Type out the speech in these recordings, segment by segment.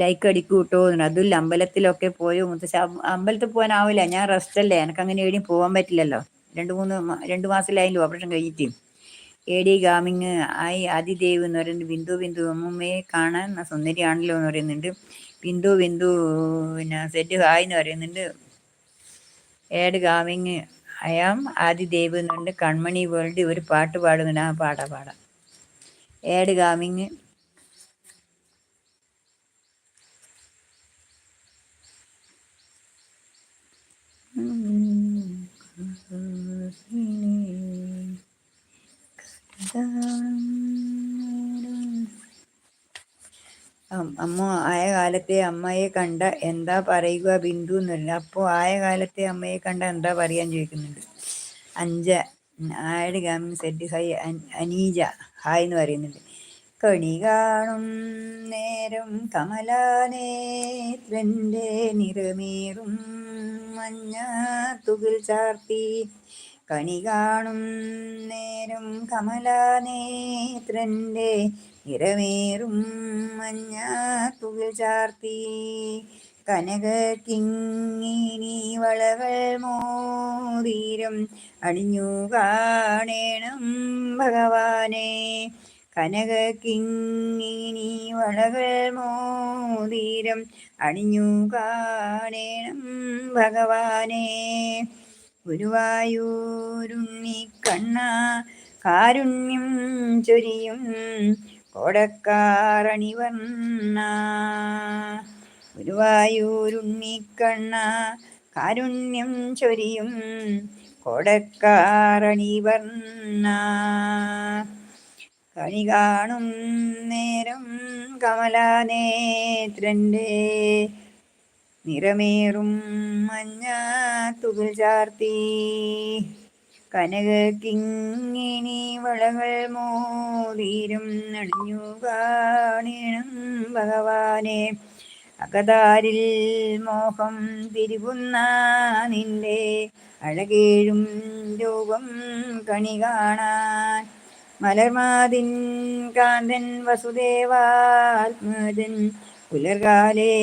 Like അടിക്കൂ കേട്ടോ. അതുമില്ല, അമ്പലത്തിലൊക്കെ പോയോ മുത്തശ്ശ? അമ്പലത്തിൽ പോകാനാവില്ല, ഞാൻ റെസ്റ്റല്ലേ, എനിക്ക് അങ്ങനെ എവിടെയും പോകാൻ പറ്റില്ലല്ലോ. 2 മാസത്തിലായല്ലോ ഓപ്പറേഷൻ കഴിഞ്ഞിട്ട്. എ ഡി ഗാമിങ് ആയി ആദിദേവ് എന്ന് പറയുന്നത്. ബിന്ദു ബിന്ദു അമ്മൂമ്മയെ കാണാൻ സുന്ദരിയാണല്ലോ എന്ന് പറയുന്നുണ്ട്. ബിന്ദു ബിന്ദു പിന്നെ സെറ്റ് ഹായ് എന്ന് പറയുന്നുണ്ട്. ഏഡ് ഗാമിങ് അയാം ആദിദേവ് എന്നുണ്ട്. കൺമണി വേൾഡ് ഒരു പാട്ട് പാടുന്നുണ്ട്. പാടാം. ഏഡ് ഗാമിങ് അമ്മ ആയ കാലത്തെ അമ്മയെ കണ്ട എന്താ പറയുക ബിന്ദു എന്നല്ല. അപ്പോൾ ആയ കാലത്തെ അമ്മയെ കണ്ട എന്താ പറയാൻ ചോദിക്കുന്നുണ്ട്. 5 ആയുടെ ഗാമിങ് സെറ്റ് ഹൈ അനീജ ഹായ് എന്ന് പറയുന്നുണ്ട്. കണി കാണും നേരം കമലാനേത്രൻ്റെ നിറമേറും മഞ്ഞത്തുകിൽ ചാർത്തി. കണി കാണും നേരം കമലാനേത്രൻ്റെ നിറമേറും മഞ്ഞത്തുകിൽ ചാർത്തി. കനക കിങ്ങിണി വളകൾ മോതിരം അണിഞ്ഞു കാണേണം ഭഗവാനെ. കനക കിങ്ങിണി വളകൾ മോതിരം അണിഞ്ഞു കാണേണം ഭഗവാനെ. ഗുരുവായൂരുണ്ണിക്കണ്ണ കാരുണ്യം ചൊരിയും കോടക്കാറണിവർണ്ണ. ഗുരുവായൂരുണ്ണിക്കണ്ണ കാരുണ്യം ചൊരിയും കോടക്കാറണിവർണ്ണ. കണി കാണും നേരം കമലാനേത്രൻ്റെ നിറമേറും മഞ്ഞത്തുകിൽ ചാർത്തി. കനക കിങ്ങിണി വളകൾ മോതിരം അണിഞ്ഞു കാണണം ഭഗവാനെ. അകതാരിൽ മോഹം തിരുകുന്ന നിന്റെ അഴകേഴും രൂപം കണി കാണാൻ. മലർമാതിൻ കാന്തൻ വസുദേവാത്മജൻ പുലർകാലേ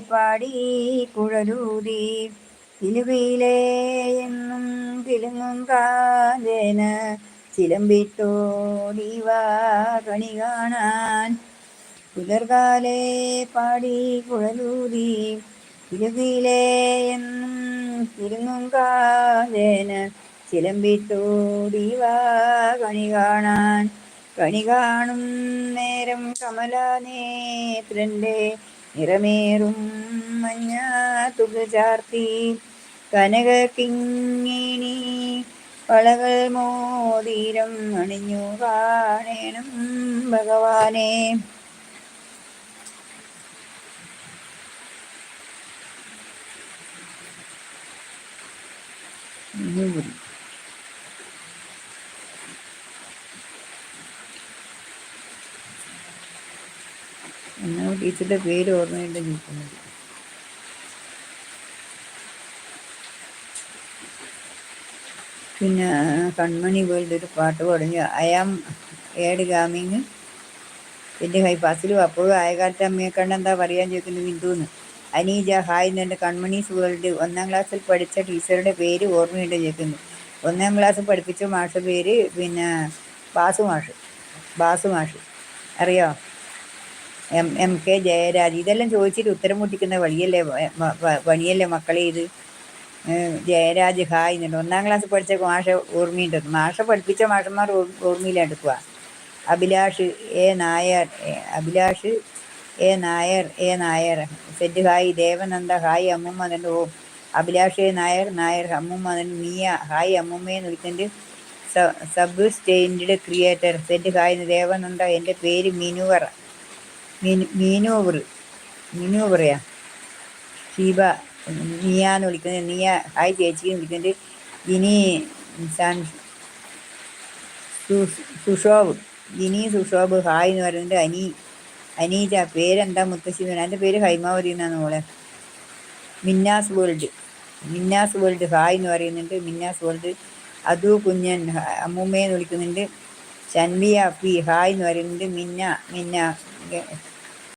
പാടി കുഴലൂതി. തിലുകയിലേ എന്നും തിലുങ്ങും കാഞ്ചന ചിലമ്പിട്ടോടിവാ കണി കാണാൻ. പുലർകാലേ പാടി കുഴലൂതി. തിലുകയിലേ എന്നും തിലുങ്ങും കാഞ്ചന ചിലമ്പിട്ടോടിവാ കണി കാണാൻ. കണി കാണും നേരം കമലാനേത്രൻ്റെ നിറമേറും മഞ്ഞത്തുകിൽ ചാർത്തി. കനക കിങ്ങിണി വളകൾ മോതിരം അണിഞ്ഞു കാണണം ഭഗവാനെ. എന്നാ ടീച്ചറുടെ പേര് ഓർമ്മയുണ്ട് നിൽക്കുന്നത്. പിന്നെ കൺമണി വേൾഡ് ഒരു പാട്ട് പാടുന്നു. അയാം ഏഡ് ഗാമിങ് എൻ്റെ ഹൈ ഫാസിലും അപ്പോഴും ആയകാലത്തെ അമ്മയെ കണ്ട് എന്താ പറയാൻ ചോദിക്കുന്നു ബിന്ദുന്ന്. അനീജ ഹായ് എന്നെ. കൺമണീസ് വേൾഡ് 1ാം ക്ലാസ്സിൽ പഠിച്ച ടീച്ചറുടെ പേര് ഓർമ്മയുണ്ട് ചോദിക്കുന്നു. 1ാം ക്ലാസ് പഠിപ്പിച്ച മാഷ പേര് പിന്നെ ബാസു മാഷ് അറിയോ? M K Jayaraj. ഇതെല്ലാം ചോദിച്ചിട്ട് ഉത്തരം മുട്ടിക്കുന്ന പണിയല്ലേ മക്കളെ ഇത്. ജയരാജ് ഹായ് എന്നുണ്ട്. 1ാം ക്ലാസ് പഠിച്ച മാഷ ഓർമ്മയുണ്ട്. മാഷ പഠിപ്പിച്ച മാഷന്മാർ ഓർമ്മയിലെടുക്കുക. Abhilash A Nair said hi. Devananda hi അമ്മൂമ്മ എന്നുണ്ട്. ഓ അഭിലാഷ് എ നായർ അമ്മൂമ്മ എന്നുണ്ട്. മിയ ഹായ് അമ്മൂമ്മയെന്ന് വിളിക്കുന്നുണ്ട്. Sub stand creator said hi. Devananda എൻ്റെ പേര് മീനു പറയാ. ഷീബ നിയാന്ന് വിളിക്കുന്നത്. നിയ ഹായ് ചേച്ചിന്ന് വിളിക്കുന്നുണ്ട്. ഇനി സുഷോബ് ഹായ് എന്ന് പറയുന്നുണ്ട്. അനീജ പേരെന്താ മുത്തശ്ശി? എൻ്റെ പേര് ഹൈമാവതി എന്നാണ് മോളെ. മിന്നാസ് വേൾഡ് ഹായ് എന്ന് പറയുന്നുണ്ട്. മിന്നാസ് വേൾഡ്. അതു കുഞ്ഞൻ അമ്മൂമ്മയെന്ന് വിളിക്കുന്നുണ്ട്. ഷൻവി അഫി ഹായ് എന്ന് പറയുന്നുണ്ട്. മിന്ന